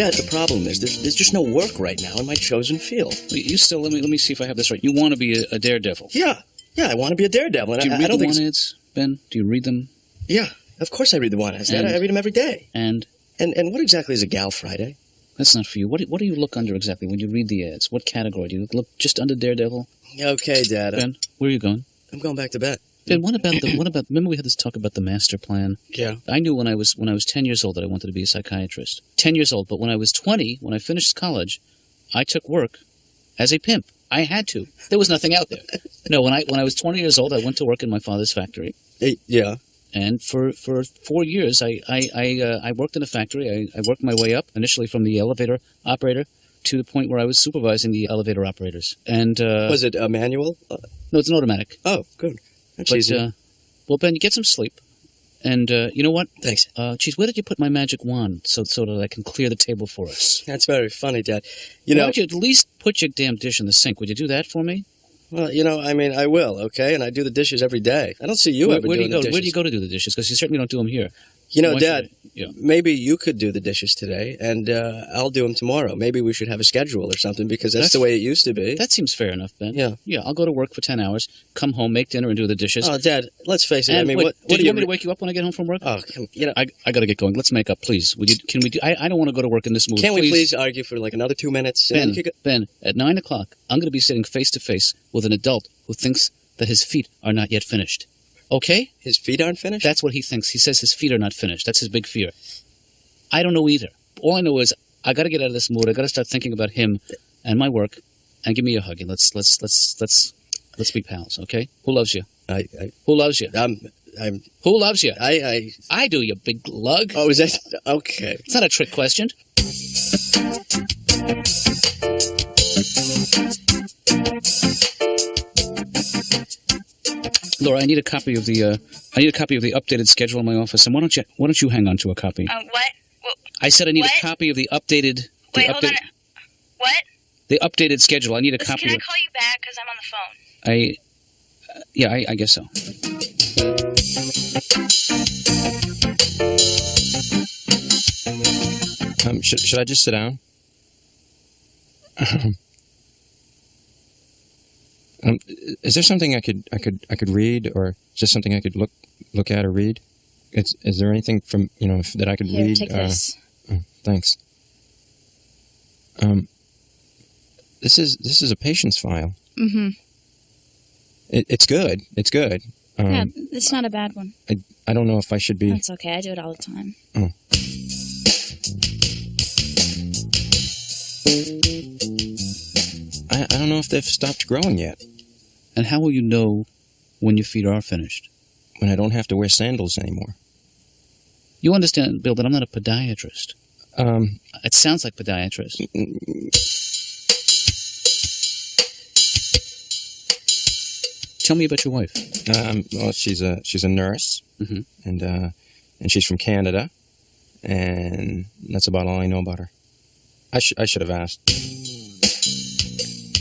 Dad, the problem is there's just no work right now in my chosen field. You still, let me see if I have this right. You want to be a daredevil. Yeah, I want to be a daredevil. Do you read the want-ads, Ben? Do you read them? Yeah, of course I read the want-ads, Dad. I read them every day. And what exactly is a Gal Friday? That's not for you. What do you look under exactly when you read the ads? What category? Do you look just under daredevil? Okay, Dad. Ben, where are you going? I'm going back to bed. Ben, what about remember we had this talk about the master plan? Yeah. I knew when I was 10 years old that I wanted to be a psychiatrist. 10 years old, but when I was 20, when I finished college, I took work as a pimp. I had to. There was nothing out there. No, when I was 20 years old, I went to work in my father's factory. Yeah. And for 4 years, I worked in a factory. I worked my way up, initially from the elevator operator to the point where I was supervising the elevator operators. And was it a manual? No, it's an automatic. Oh, good. That's easy. Well, Ben, you get some sleep. And you know what? Thanks. Geez, where did you put my magic wand so that I can clear the table for us? That's very funny, Dad. Why don't you at least put your damn dish in the sink? Would you do that for me? Well, I will, okay? And I do the dishes every day. I don't see you ever doing the dishes. Where do you go to do the dishes? Because you certainly don't do them here. Dad, maybe you could do the dishes today, and I'll do them tomorrow. Maybe we should have a schedule or something, because that's the way it used to be. That seems fair enough, Ben. Yeah. Yeah, I'll go to work for 10 hours, come home, make dinner, and do the dishes. Oh, Dad, let's face it. And wait, what do you want me to wake you up when I get home from work? Oh, I got to get going. Let's make up, please. Can we do? I don't want to go to work in this mood. Can we please argue for like another 2 minutes? Ben, at 9 o'clock, I'm going to be sitting face to face with an adult who thinks that his feet are not yet finished. Okay? His feet aren't finished? That's what he thinks. He says his feet are not finished. That's his big fear. I don't know either. All I know is I got to get out of this mood. I got to start thinking about him and my work. And give me a hug. And let's be pals. Okay? Who loves you? Who loves you? Who loves you? I do, you big lug. Oh, is that okay? It's not a trick question. Laura, I need a copy of the updated schedule in my office. And why don't you hang on to a copy? What? Well, I said I need a copy of the updated. Wait, hold on. What? The updated schedule. I need a copy. Can I call you back because I'm on the phone? I guess so. Should I just sit down? Is there something I could read, or just something I could look at or read? Is there anything from that I could read? Take this. Thanks. This is a patient's file. Mm-hmm. It's good. It's good. Yeah, it's not a bad one. I don't know if I should be. That's okay. I do it all the time. Oh. I don't know if they've stopped growing yet. And how will you know when your feet are finished? When I don't have to wear sandals anymore. You understand, Bill, that I'm not a podiatrist. It sounds like podiatrist. Tell me about your wife. Well, she's a nurse, mm-hmm. and she's from Canada, and that's about all I know about her. I should have asked.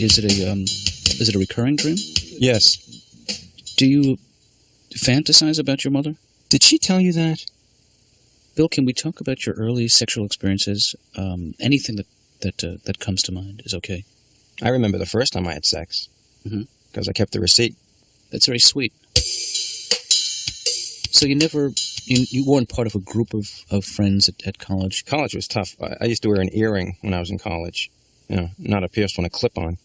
Is it a recurring dream? Yes. Do you fantasize about your mother? Did she tell you that? Bill, can we talk about your early sexual experiences? Anything that comes to mind is okay. I remember the first time I had sex, because I kept the receipt. That's very sweet. So you weren't part of a group of friends at college? College was tough. I used to wear an earring when I was in college. Not a pierced one, a clip-on.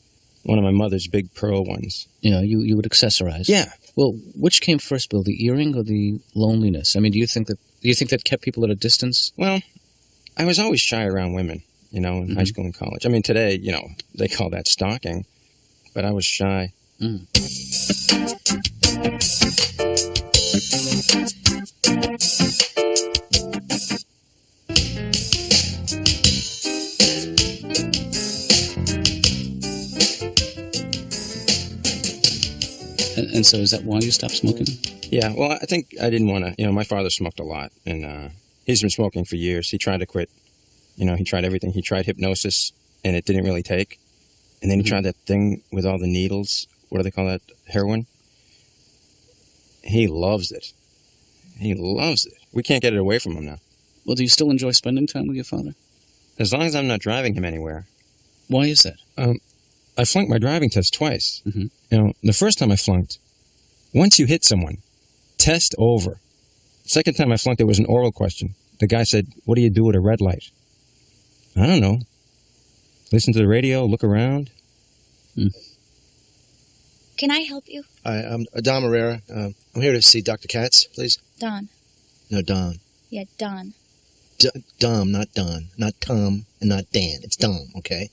One of my mother's big pearl ones. Yeah, you would accessorize. Yeah. Well, which came first, Bill, the earring or the loneliness? I mean, do you think that kept people at a distance? Well, I was always shy around women, in high school and college. I mean, today, they call that stalking, but I was shy. Mm. And so is that why you stopped smoking? Yeah, well, I think I didn't want to, my father smoked a lot, and he's been smoking for years. He tried to quit. He tried everything. He tried hypnosis, and it didn't really take. And then he tried that thing with all the needles. What do they call that? Heroin? He loves it. He loves it. We can't get it away from him now. Well, do you still enjoy spending time with your father? as long as I'm not driving him anywhere. Why is that? I flunked my driving test twice. Mhm. You know, the first time I flunked, once you hit someone, test over. Second time I flunked, it was an oral question. The guy said, "What do you do at a red light?" I don't know. Listen to the radio, look around. Can I help you? Hi, I'm Dom Irrera. I'm here to see Dr. Katz, please. Don. No, Don. Yeah, Don. Dom, not Don. Not Tom and not Dan. It's Dom, okay?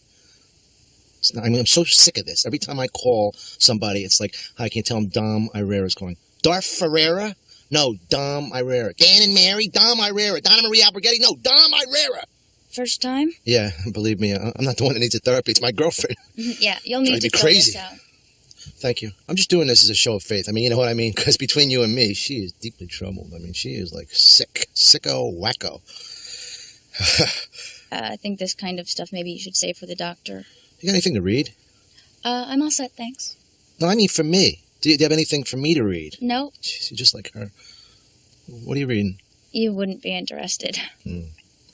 It's not, I mean, I'm so sick of this. Every time I call somebody, it's like, hi, can you tell them Dom Irrera's calling? Darth Ferreira? No, Dom Irrera. Dan and Mary? Dom Irrera. Donna Marie Alberghetti? No, Dom Irrera. First time? Yeah, believe me, I'm not the one that needs a therapy. It's my girlfriend. Yeah, you'll need Drive to me fill crazy. this out. Thank you. I'm just doing this as a show of faith. I mean, you know what I mean? Because between you and me, she is deeply troubled. I mean, she is like sicko, wacko. I think this kind of stuff maybe you should save for the doctor. You got anything to read? I'm all set, thanks. No, I mean for me. Do you have anything for me to read? No, Jeez, you're just like her. What are you reading? you wouldn't be interested.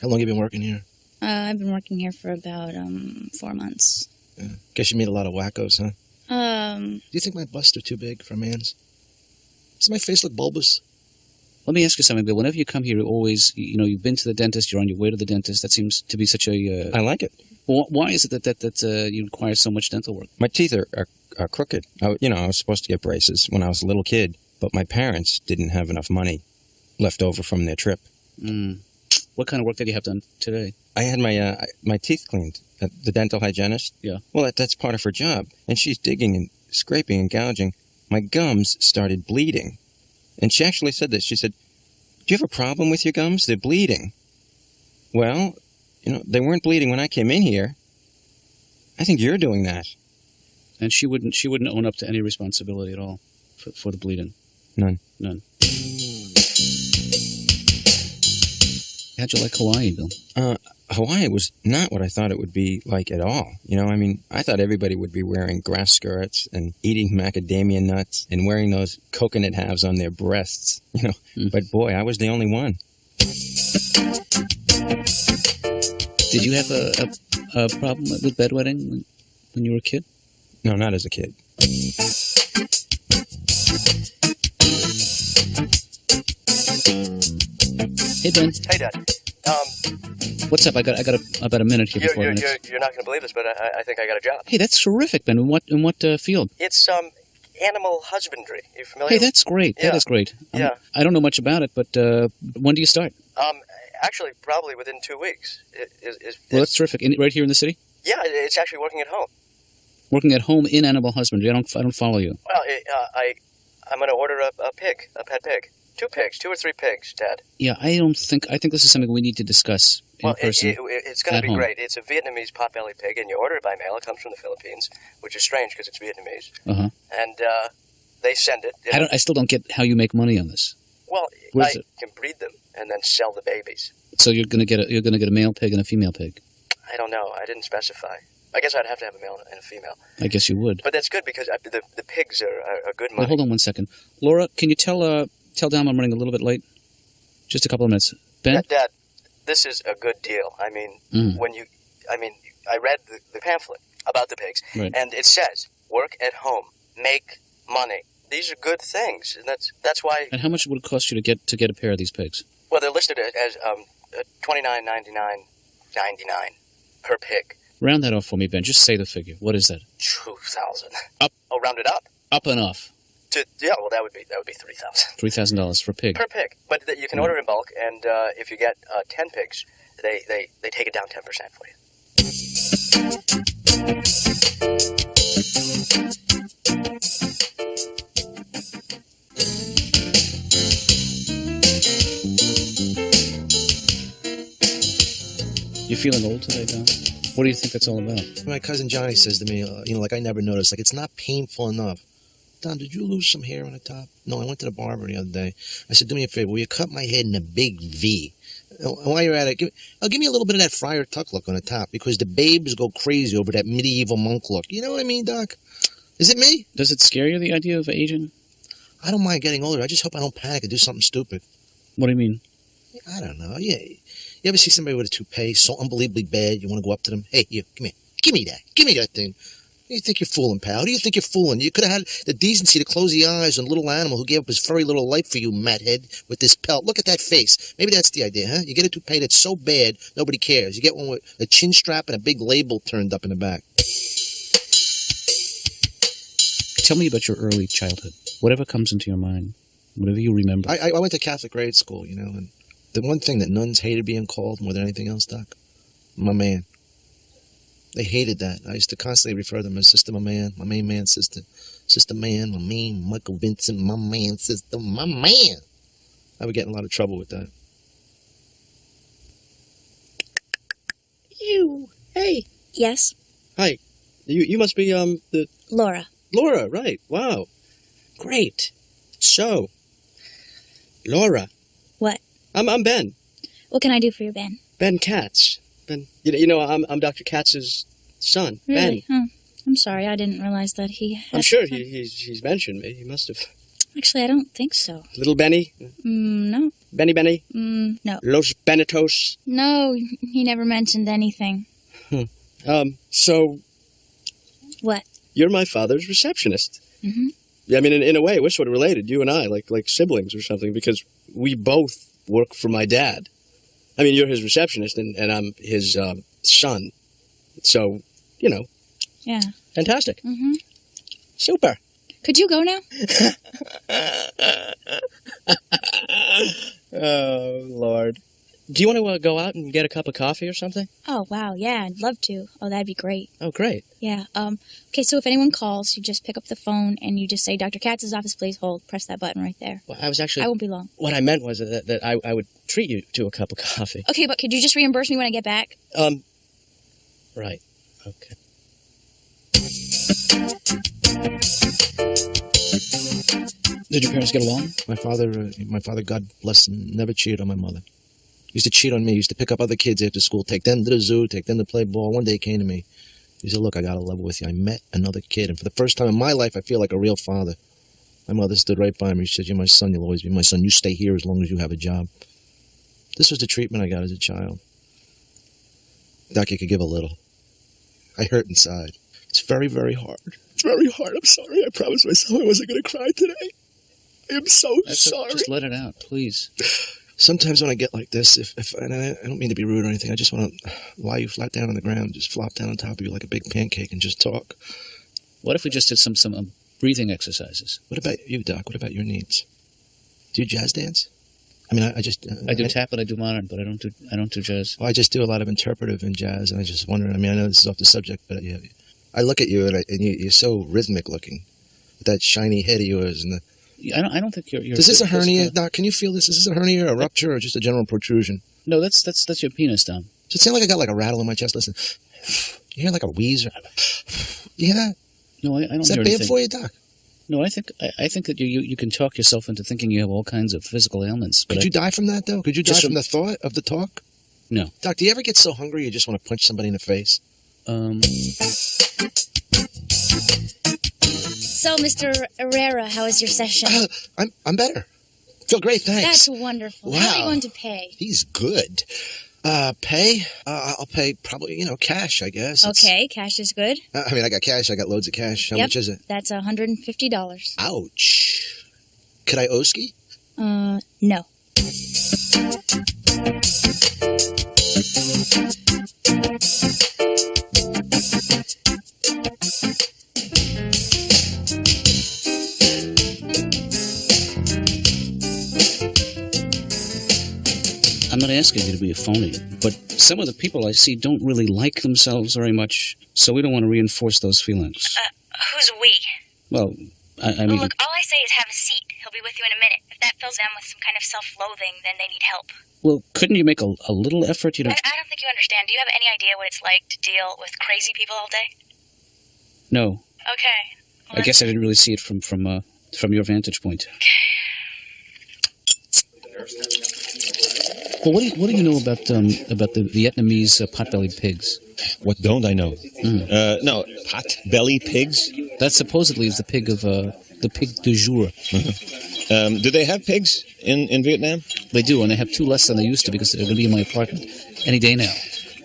How long you been working here? I've been working here for about 4 months. Yeah. Guess you meet a lot of wackos, huh? Do you think my busts are too big for a man's? Does my face look bulbous? Let me ask you something, Bill. Whenever you come here, you always, you've been to the dentist, you're on your way to the dentist. That seems to be such a... I like it. Why is it that you require so much dental work? My teeth are crooked. I was supposed to get braces when I was a little kid, but my parents didn't have enough money left over from their trip. What kind of work did you have done today? I had my teeth cleaned at the dental hygienist. Yeah. Well, that's part of her job. And she's digging and scraping and gouging. My gums started bleeding. And she actually said this. She said, "Do you have a problem with your gums? They're bleeding." Well, they weren't bleeding when I came in here. I think you're doing that. And she wouldn't own up to any responsibility at all for the bleeding? None. How'd you like Hawaii, Bill? Hawaii was not what I thought it would be like at all. I thought everybody would be wearing grass skirts and eating macadamia nuts and wearing those coconut halves on their breasts, But boy, I was the only one. Did you have a problem with bedwetting when you were a kid? No, not as a kid. Hey, Ben. Hey, Dad. What's up? I got about a minute here before You're not going to believe this, but I think I got a job. Hey, that's terrific, Ben. In what field? It's animal husbandry. You familiar? Hey, that's great. Yeah. That is great. Yeah. I don't know much about it, but when do you start? Actually, probably within 2 weeks. Well, that's terrific. Right here in the city? Yeah, it's actually working at home. Working at home in animal husbandry. I don't follow you. Well, I'm going to order a pet pig. 2 pigs, 2 or 3 pigs, Dad. Yeah, I think this is something we need to discuss in person. It's going to be great. It's a Vietnamese potbelly pig, and you order it by mail. It comes from the Philippines, which is strange because it's Vietnamese. Uh-huh. And they send it. I still don't get how you make money on this. Well, Where's it? can breed them and then sell the babies. So you're gonna get a male pig and a female pig. I don't know. I didn't specify. I guess I'd have to have a male and a female. I guess you would. But that's good because the pigs are good money. Well, hold on one second, Laura. Can you tell Dom I'm running a little bit late? Just a couple of minutes. Ben? Dad, this is a good deal. I mean, I read the pamphlet about the pigs, right. And it says, work at home, make money. These are good things, and that's why... And how much would it cost you to get a pair of these pigs? Well, they're listed as $29.99 per pig. Round that off for me, Ben. Just say the figure. What is that? 2,000. Up. Oh, round it up. Up and off. Well, that would be $3,000. $3,000 for a pig. Per pig. But you can order in bulk, and if you get 10 pigs, they take it down 10% for you. You feeling old today, Dom? What do you think that's all about? My cousin Johnny says to me, I never noticed, it's not painful enough. Don, did you lose some hair on the top? No, I went to the barber the other day. I said, do me a favor, will you cut my head in a big V? And while you're at it, give me a little bit of that Friar Tuck look on the top, because the babes go crazy over that medieval monk look. You know what I mean, Doc? Is it me? Does it scare you, the idea of aging? I don't mind getting older. I just hope I don't panic and do something stupid. What do you mean? I don't know. Yeah. You ever see somebody with a toupee so unbelievably bad, you want to go up to them? Hey, you, come here. Give me that. Give me that thing. Who do you think you're fooling, pal? Who do you think you're fooling? You could have had the decency to close the eyes on a little animal who gave up his furry little life for you, mathead, with this pelt. Look at that face. Maybe that's the idea, huh? You get a toupee that's so bad, nobody cares. You get one with a chin strap and a big label turned up in the back. Tell me about your early childhood. Whatever comes into your mind. Whatever you remember. I went to Catholic grade school, and the one thing that nuns hated being called more than anything else, Doc, my man. They hated that. I used to constantly refer to them as Sister, my man, sister. Sister man, my man, Michael Vincent, my man, sister, my man. I would get in a lot of trouble with that. You. Hey. Yes? Hi. You must be, the... Laura. Laura, right. Wow. Great. So, Laura. What? I'm Ben. What can I do for you, Ben? Ben Katz. Ben, I'm Dr. Katz's son. Really? Ben. Oh, I'm sorry. I didn't realize that he had... I'm sure he's mentioned me. He must have. Actually, I don't think so. Little Benny? No. Benny? No. Los Benetos? No, he never mentioned anything. So... What? You're my father's receptionist. Mm-hmm. Yeah, I mean, in a way, we're sort of related, you and I, like siblings or something, because we both work for my dad. I mean, you're his receptionist, and I'm his son. So, Yeah. Fantastic. Mm-hmm. Super. Could you go now? Oh, Lord. Do you want to go out and get a cup of coffee or something? Oh, wow. Yeah, I'd love to. Oh, that'd be great. Oh, great. Yeah. Okay, so if anyone calls, you just pick up the phone and you just say, Dr. Katz's office, please hold. Press that button right there. Well, I was actually... I won't be long. What I meant was that I would treat you to a cup of coffee. Okay, but could you just reimburse me when I get back? Right. Okay. Did your parents get along? My father, God bless him, never cheated on my mother. He used to cheat on me. He used to pick up other kids after school, take them to the zoo, take them to play ball. One day he came to me. He said, look, I got to level with you. I met another kid, and for the first time in my life, I feel like a real father. My mother stood right by me. She said, you're my son. You'll always be my son. You stay here as long as you have a job. This was the treatment I got as a child. Doc, you could give a little. I hurt inside. It's very, very hard. It's very hard. I'm sorry. I promised myself I wasn't going to cry today. I am so sorry. Just let it out, please. Sometimes when I get like this, and I don't mean to be rude or anything, I just want to lie you flat down on the ground, just flop down on top of you like a big pancake and just talk. What if we just did some breathing exercises? What about you, Doc? What about your needs? Do you jazz dance? I mean, I do tap and I do modern, but I don't do jazz. Well, I just do a lot of interpretive in jazz, and I just wonder. I mean, I know this is off the subject, but yeah, I look at you and you're so rhythmic looking, with that shiny head of yours and the. I don't think you're. Is this a hernia, Doc? Can you feel this? Is this a hernia, a rupture, or just a general protrusion? No, that's your penis, Tom. Does it sound like I got like a rattle in my chest? Listen, you hear like a wheeze? You hear that? No, I don't. Is that hear bad anything. for you, Doc? No, I think that you can talk yourself into thinking you have all kinds of physical ailments. Could you die from that, though? Could you die from the thought of the talk? No. Doc, do you ever get so hungry you just want to punch somebody in the face? So, Mr. Irrera, how was your session? I'm better. Feel great, thanks. That's wonderful. Wow. How are you going to pay? He's good. Pay? I'll pay probably, cash, I guess. Okay, cash is good. I mean, I got cash. I got loads of cash. How much is it? That's $150. Ouch. Could I oski? No. I'm not asking you to be a phony, but some of the people I see don't really like themselves very much, so we don't want to reinforce those feelings. Who's we? Well, I mean... Look, all I say is have a seat. He'll be with you in a minute. If that fills them with some kind of self-loathing, then they need help. Well, couldn't you make a little effort? I don't think you understand. Do you have any idea what it's like to deal with crazy people all day? No. Okay. Well, I guess I didn't really see it from your vantage point. Well, what do you know about the Vietnamese pot-bellied pigs? What don't I know? No, pot-bellied pigs? That supposedly is the pig of the pig du jour. Do they have pigs in Vietnam? They do, and they have 2 less than they used to because they're going to be in my apartment any day now.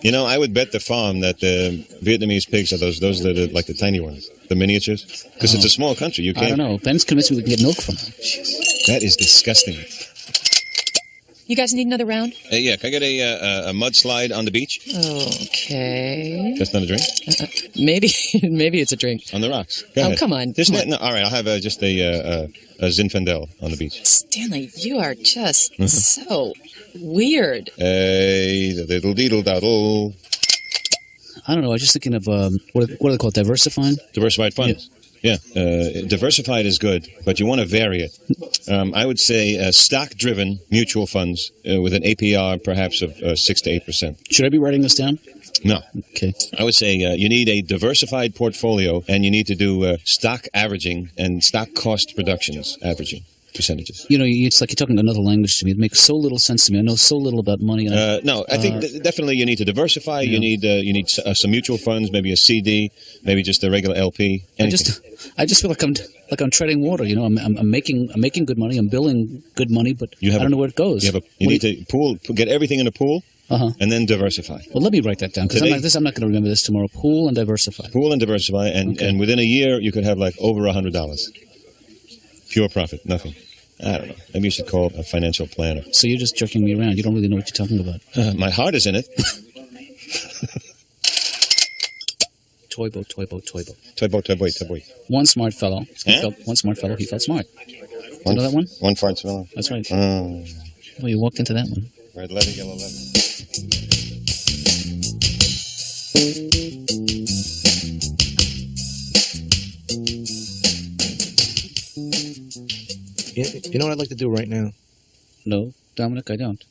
You know, I would bet the farm that the Vietnamese pigs are those that are like the tiny ones, the miniatures, because it's a small country. You can't. I don't know. Ben's convinced me we can get milk from them. That is disgusting. You guys need another round? Yeah, can I get a mudslide on the beach? Okay. That's not a drink? Maybe it's a drink. On the rocks. Go ahead. Come on. Just no, all right, I'll have just a Zinfandel on the beach. Stanley, you are just so weird. Hey, diddle deedle daddle. I don't know. I was just thinking of, what do they call it, diversifying? Diversified funds. Yeah, diversified is good, but you want to vary it. I would say stock-driven mutual funds with an APR perhaps of 6 to 8%. Should I be writing this down? No. Okay. I would say you need a diversified portfolio, and you need to do stock averaging and stock cost reductions averaging percentages. You know, it's like you're talking another language to me. It makes so little sense to me. I know so little about money. No, I think definitely you need to diversify. Yeah. You need some mutual funds, maybe a CD, maybe just a regular LP. I just feel like I'm treading water. You know, I'm making good money. I'm billing good money, but I don't know where it goes. You need to get everything in a pool. And then diversify. Well, let me write that down because I'm not going to remember this tomorrow. Pool and diversify. Pool and diversify, and within a year you could have like over $100. Pure profit, nothing. I don't know. Maybe you should call a financial planner. So you're just jerking me around. You don't really know what you're talking about. My heart is in it. Toy boat. Toy boat. One smart fellow. He felt smart. You know that one? One fart fellow. That's right. Well, you walked into that one. Red leather, yellow leather. You know what I'd like to do right now? No, Dominic, I don't.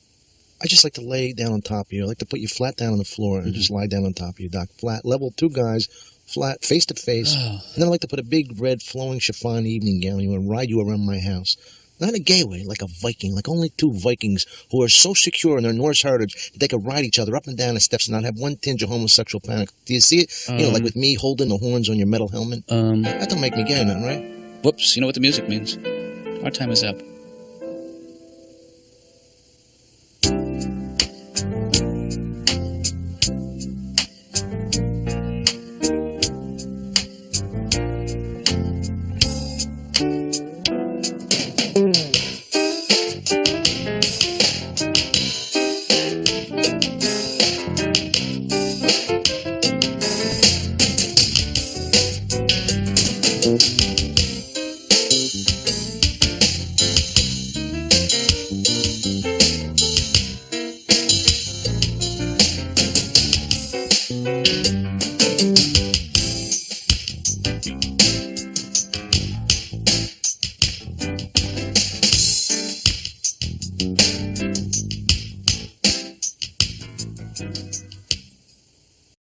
I just like to lay down on top of you. I like to put you flat down on the floor and just lie down on top of you, Doc. Flat, level, 2 guys, flat, face to face. And then I'd like to put a big red flowing chiffon evening gown on you and ride you around my house. Not in a gay way, like a Viking, like only 2 Vikings who are so secure in their Norse heritage that they could ride each other up and down the steps and not have one tinge of homosexual panic. Do you see it? You know, like with me holding the horns on your metal helmet? That don't make me gay, nothing, right? Whoops, you know what the music means. Our time is up.